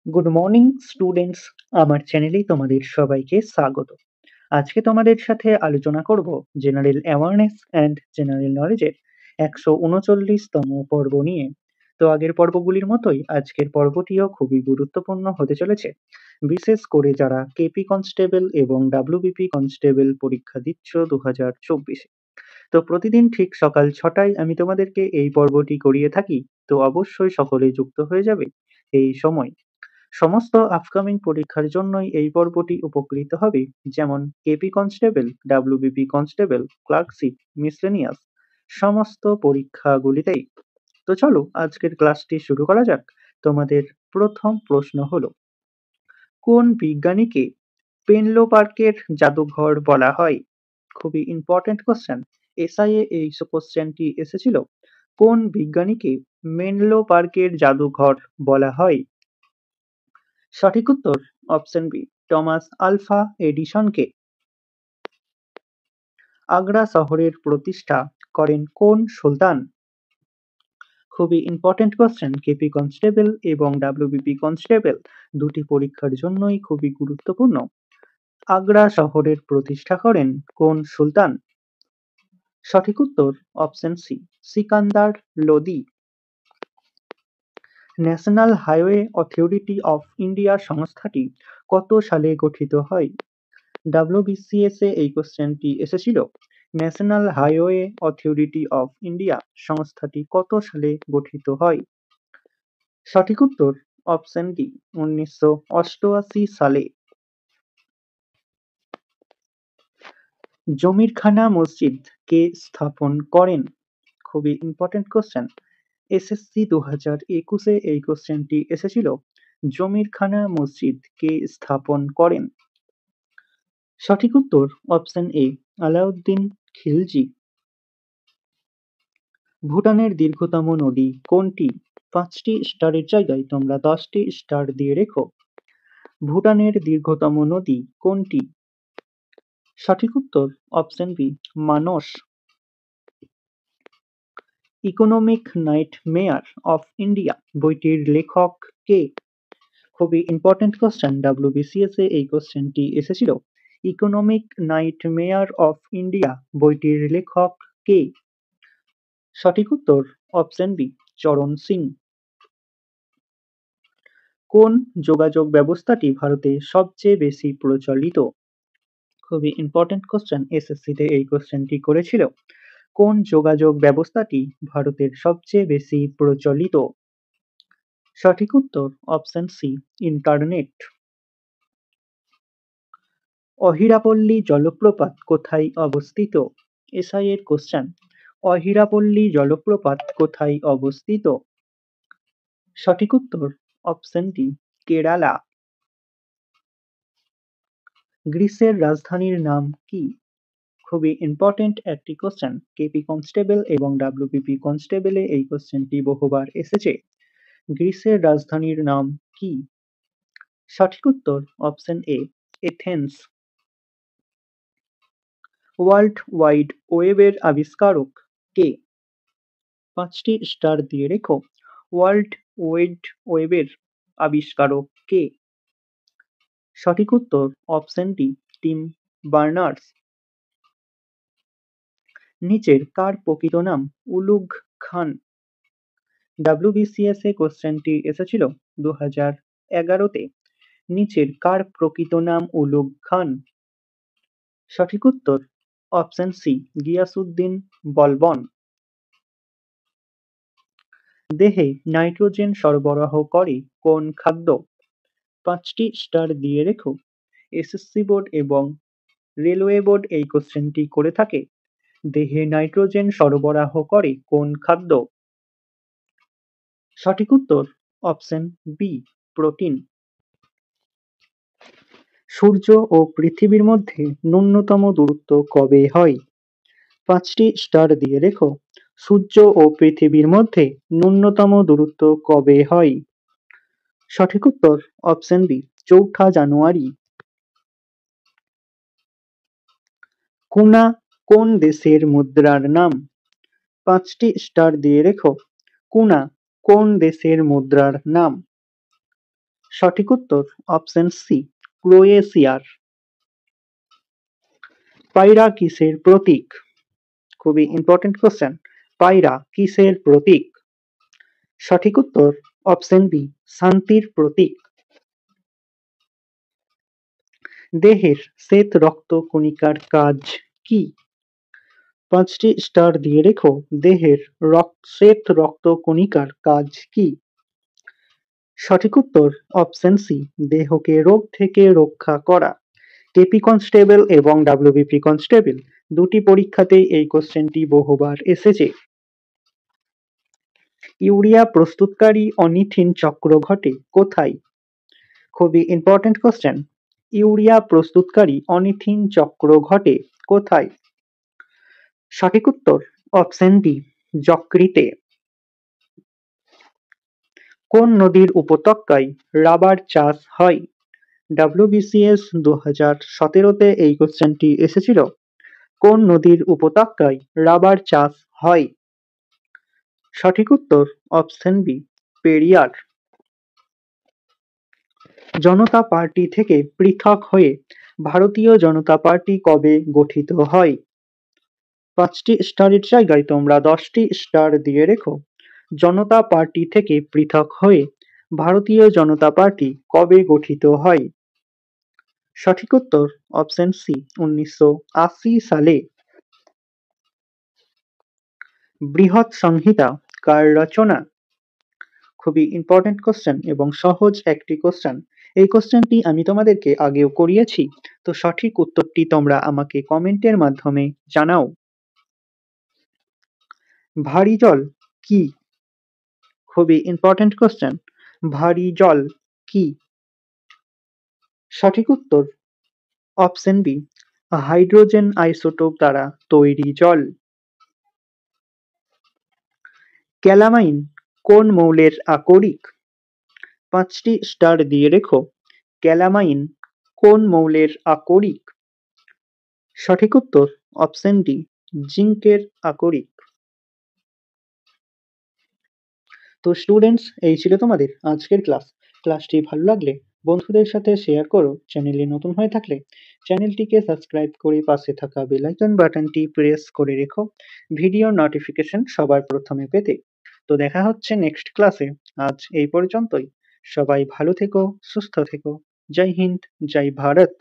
Good morning students, আমার চ্যানেলে তোমাদের সবাইকে স্বাগত। আজকে তোমাদের সাথে আলোচনা করব জেনারেল অ্যাওয়ারনেস অ্যান্ড জেনারেল নলেজের 139তম পর্ব নিয়ে। তো আগের পর্বগুলির মতোই আজকের পর্বটিও খুবই গুরুত্বপূর্ণ হতে চলেছে, বিশেষ করে যারা কেপি কনস্টেবল এবং ডাব্লিউবিপি কনস্টেবল পরীক্ষা দিচ্ছ 2024-এ। তো প্রতিদিন ঠিক সকাল 6টায় আমি তোমাদেরকে এই পর্বটি করিয়ে থাকি। তো অবশ্যই সকলে যুক্ত হয়ে যাবে এই সময়। সমস্ত আপকামিং পরীক্ষার জন্যই এই পর্বটি উপকৃত হবে, যেমন KP constable, WBP constable, clerkship, miscellaneous সমস্ত পরীক্ষাগুলিতেই। তো চলো আজকের ক্লাসটি শুরু করা যাক। তোমাদের প্রথম প্রশ্ন হলো, কোন বিজ্ঞানীকে পেনলো পার্কের জাদুঘর বলা হয়? খুবই ইম্পর্টেন্ট কোশ্চেন। এসআইএ এই কোশ্চেনটি এসেছিল। কোন বিজ্ঞানীকে মেনলো পার্কের জাদুঘর বলা হয়? সঠিক উত্তর অপশন বি, টমাস আলভা এডিসনকে। আগ্রা শহরের প্রতিষ্ঠা করেন কোন সুলতান? খুবই ইম্পর্টেন্ট কোশ্চেন। কেপি কনস্টেবল এবং ডাব্লিউবিপি কনস্টেবল দুটি পরীক্ষার জন্যই খুবই গুরুত্বপূর্ণ। আগ্রা শহরের প্রতিষ্ঠা করেন কোন সুলতান? সঠিক উত্তর option C, Sikandar Lodi. National highway authority of India সংস্থাটি কত সালে গঠিত হয়? ডাব্লিউবিসিএস-এ এই কোশ্চেনটি এসেছিল। National highway authority of India সংস্থাটি কত সালে গঠিত হয়? সঠিক উত্তর অপশন ডি, 1988 সালে। জমিরখানা মসজিদ কে স্থাপন করেন? খুবই ইম্পর্টেন্ট কোশ্চেন। এসএসসি 2021-এ এই কোশ্চেনটি এসেছিল। জমিরখানা মসজিদ কে স্থাপন করেন? সঠিক উত্তর অপশন এ, আলাউদ্দিন খিলজি। ভুটানের দীর্ঘতম নদী কোনটি? 5টি স্টারের জায়গায় তোমরা 10টি স্টার দিয়ে রেখো। ভুটানের দীর্ঘতম নদী কোনটি? সঠিক উত্তর option B, Manas. Economic nightmare of India বইটির লেখক কে? খুবই ইম্পর্টেন্ট কোশ্চেন। ডাব্লিউবিসিএস-এ এই কোশ্চেনটি এসেছিল। ইকোনমিক নাইটমেয়ার অফ ইন্ডিয়া বইটির লেখক কে? সঠিক উত্তর অপশন বি, চরণ সিং। কোন যোগাযোগ ব্যবস্থাটি ভারতে সবচেয়ে বেশি প্রচলিত? খুবই ইম্পর্টেন্ট কোশ্চেন। এসএসসিতে এই কোশ্চেনটি করেছিল। কোন যোগাযোগ ব্যবস্থাটি ভারতের সবচেয়ে বেশি প্রচলিত? সঠিক উত্তর অপশন সি, ইন্টারনেট। অহিরাপল্লী জলপ্রপাত কোথায় অবস্থিত? এসআই এর কোশ্চেন। অহিরাপল্লী জলপ্রপাত কোথায় অবস্থিত? সঠিক উত্তর অপশন ডি, কেরালা। গ্রিসের রাজধানীর নাম কি? খুবই ইম্পর্টেন্ট একটি কোশ্চেন। কেপি কনস্টেবল এবং ডাব্লিউবিপি কনস্টেবলে এই কোশ্চেনটি বহুবার এসেছে। গ্রিসের রাজধানীর নাম কি? সঠিক উত্তর option A, Athens. World wide ওয়েবের আবিষ্কারক কে? 5টি স্টার দিয়ে রেখো। ওয়ার্ল্ড ওয়াইড ওয়েবের আবিষ্কারক কে? সঠিক উত্তর অপশন ডি, টিম বার্নার্স। নিচের কার প্রকৃত নাম উলুগ খান? ডাব্লিউবিসিএস-এ কোশ্চেনটি এসেছিল 2011-তে। নিচের কার প্রকৃত নাম উলুগ খান? সঠিক উত্তর অপশন সি, গিয়াসউদ্দিন বলবন। দেহে নাইট্রোজেন সরবরাহ করে কোন খাদ্য? 5টি স্টার দিয়ে রেখো। এসএসসি বোর্ড এবং রেলওয়ে বোর্ড এই কোশ্চেনটি করে থাকে। দেহে নাইট্রোজেন সরবরাহ করে কোন খাদ্য? সঠিক উত্তর অপশন বি, প্রোটিন। সূর্য ও পৃথিবীর মধ্যে ন্যূনতম দূরত্ব কবে হয়? 5টি স্টার দিয়ে রেখো। সূর্য ও পৃথিবীর মধ্যে ন্যূনতম দূরত্ব কবে হয়? সঠিক উত্তর অপশন বি, 4 জানুয়ারি। কুনা কোন দেশের মুদ্রার নাম? 5টি স্টার দিয়ে রেখো। কুনা কোন দেশের মুদ্রার নাম? সঠিক উত্তর অপশন সি, ক্রোয়েশিয়ার। পায়রা কিসের প্রতীক? খুবই ইম্পর্টেন্ট কোশ্চেন। পায়রা কিসের প্রতীক? সঠিক উত্তর অপশন বি, শান্তির প্রতীক। দেহের শ্বেত রক্ত কণিকার কাজ কি? 5টি স্টার দিয়ে রেখো। দেহের শ্বেত রক্ত কণিকার কাজ কি? সঠিক উত্তর অপশন সি, দেহকে রোগ থেকে রক্ষা করা। কেপি কনস্টেবল এবং ডাব্লিউবিপি কনস্টেবল দুটি পরীক্ষাতেই এই কোশ্চেনটি বহুবার এসেছে। ইউরিয়া প্রস্তুতকারী অনিথিন চক্র ঘটে কোথায়? খুবই ইম্পর্টেন্ট কোশ্চেন। ইউরিয়া প্রস্তুতকারী অনিথিন চক্র ঘটে কোথায়? সঠিক উত্তর অপশন ডি, যকৃতে। কোন নদীর উপত্যকায় রাবার চাষ হয়? WBCS 2017-তে এই কোশ্চেনটি এসেছিল। কোন নদীর উপত্যকায় রাবার চাষ হয়? সঠিক উত্তর অপশন বি, পেরিয়ার। জনতা পার্টি থেকে পৃথক হয়ে ভারতীয় জনতা পার্টি কবে গঠিত হয়? 5টি স্টারের জায়গায় তোমরা 10টি স্টার দিয়ে রেখো। জনতা পার্টি থেকে পৃথক হয়ে ভারতীয় জনতা পার্টি কবে গঠিত হয়? সঠিক উত্তর অপশন সি, 1980 সালে। বৃহৎ সংহিতা কার রচনা? খুবই ইম্পর্টেন্ট কোশ্চেন এবং সহজ একটি কোশ্চেন। এই কোশ্চেনটি আমি তোমাদেরকে আগেও করিয়েছি, তো সঠিক উত্তরটি তোমরা আমাকে কমেন্টের মাধ্যমে জানাও। ভারী জল কি? খুবই ইম্পর্টেন্ট কোশ্চেন। ভারী জল কি? সঠিক উত্তর অপশন বি, হাইড্রোজেন আইসোটোপ দ্বারা তৈরি জল। ক্যালামাইন কোন মৌলের আকরিক? 5টি স্টার দিয়ে রেখো। ক্যালামাইন কোন মৌলের আকরিক? সঠিক উত্তর অপশন ডি, জিঙ্কের আকরিক। তো স্টুডেন্টস, এই ছিল তোমাদের আজকের ক্লাস। ক্লাসটি ভালো লাগলে বন্ধুদের সাথে শেয়ার করো। চ্যানেলে নতুন হয়ে থাকলে চ্যানেলটিকে সাবস্ক্রাইব করে পাশে থাকা বেল আইকন বাটনটি প্রেস করে রেখো ভিডিও নোটিফিকেশন সবার প্রথমে পেতে। তো দেখা হচ্ছে নেক্সট ক্লাসে। আজ এই পর্যন্তই। সবাই ভালো থেকো, সুস্থ থেকো। জয় হিন্দ, জয় ভারত।